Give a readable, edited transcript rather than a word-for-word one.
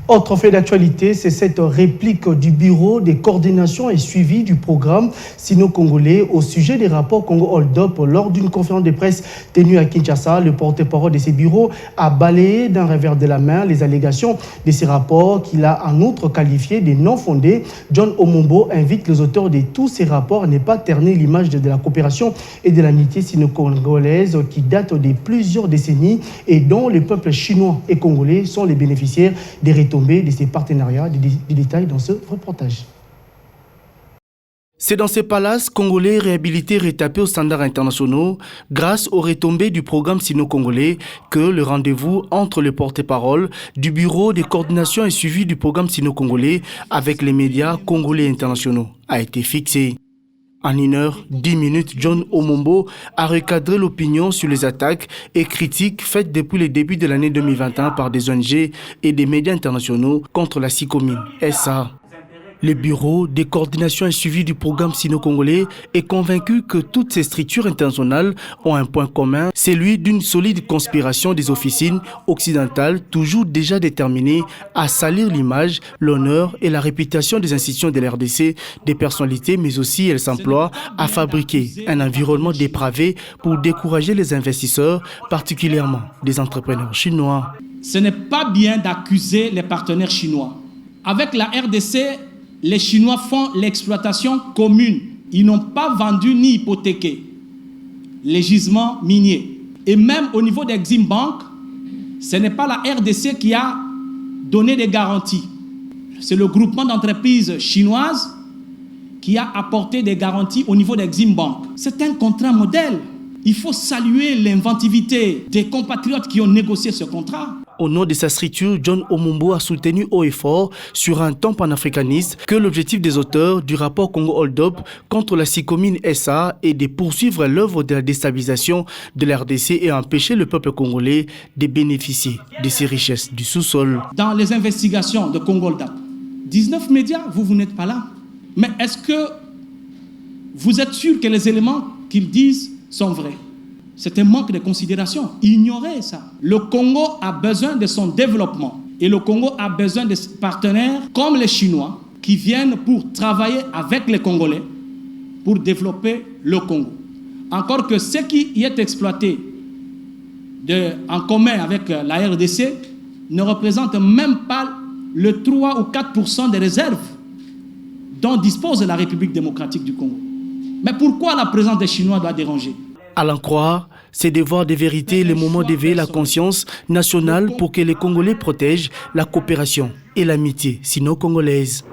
Autre fait d'actualité, c'est cette réplique du Bureau des coordinations et suivi du programme sino-congolais au sujet des rapports Congo-Hold-up. Lors d'une conférence de presse tenue à Kinshasa, le porte-parole de ces bureaux a balayé d'un revers de la main les allégations de ces rapports qu'il a en outre qualifiés de non fondés. John Omombo invite les auteurs de tous ces rapports à ne pas ternir l'image de la coopération et de l'amitié sino-congolaise qui date de plusieurs décennies et dont les peuples chinois et congolais sont les bénéficiaires des retombées de ces partenariats, des détails dans ce reportage. C'est dans ces palaces congolais réhabilités rétapés aux standards internationaux grâce aux retombées du programme sino-congolais que le rendez-vous entre le porte-parole du Bureau de coordination et suivi du programme sino-congolais avec les médias congolais et internationaux a été fixé. En 1h10, John Omombo a recadré l'opinion sur les attaques et critiques faites depuis le début de l'année 2021 par des ONG et des médias internationaux contre la SICOMIN SA. Le Bureau de coordination et suivi du programme sino-congolais est convaincu que toutes ces structures internationales ont un point commun, celui d'une solide conspiration des officines occidentales toujours déjà déterminées à salir l'image, l'honneur et la réputation des institutions de l'RDC, des personnalités, mais aussi elles s'emploient à fabriquer un environnement dépravé pour décourager les investisseurs, particulièrement des entrepreneurs chinois. Ce n'est pas bien d'accuser les partenaires chinois. Avec la RDC, les Chinois font l'exploitation commune. Ils n'ont pas vendu ni hypothéqué les gisements miniers. Et même au niveau des Exim Bank, ce n'est pas la RDC qui a donné des garanties. C'est le groupement d'entreprises chinoises qui a apporté des garanties au niveau des Exim Bank. C'est un contrat modèle. Il faut saluer l'inventivité des compatriotes qui ont négocié ce contrat. Au nom de sa structure, John Omombo a soutenu haut et fort, sur un ton panafricaniste, que l'objectif des auteurs du rapport Congo-Hold-up contre la SICOMIN SA est de poursuivre l'œuvre de la déstabilisation de la RDC et empêcher le peuple congolais de bénéficier de ces richesses du sous-sol. Dans les investigations de Congo-Hold-up, 19 médias, vous n'êtes pas là. Mais est-ce que vous êtes sûr que les éléments qu'ils disent sont vrais? C'est un manque de considération. Ignorer ça. Le Congo a besoin de son développement. Et le Congo a besoin de partenaires comme les Chinois qui viennent pour travailler avec les Congolais pour développer le Congo. Encore que ce qui y est exploité en commun avec la RDC ne représente même pas le 3 ou 4% des réserves dont dispose la République démocratique du Congo. Mais pourquoi la présence des Chinois doit déranger? À l'en croire, c'est devoir de vérité le moment d'éveiller la conscience nationale pour que les Congolais protègent la coopération et l'amitié sino-congolaise.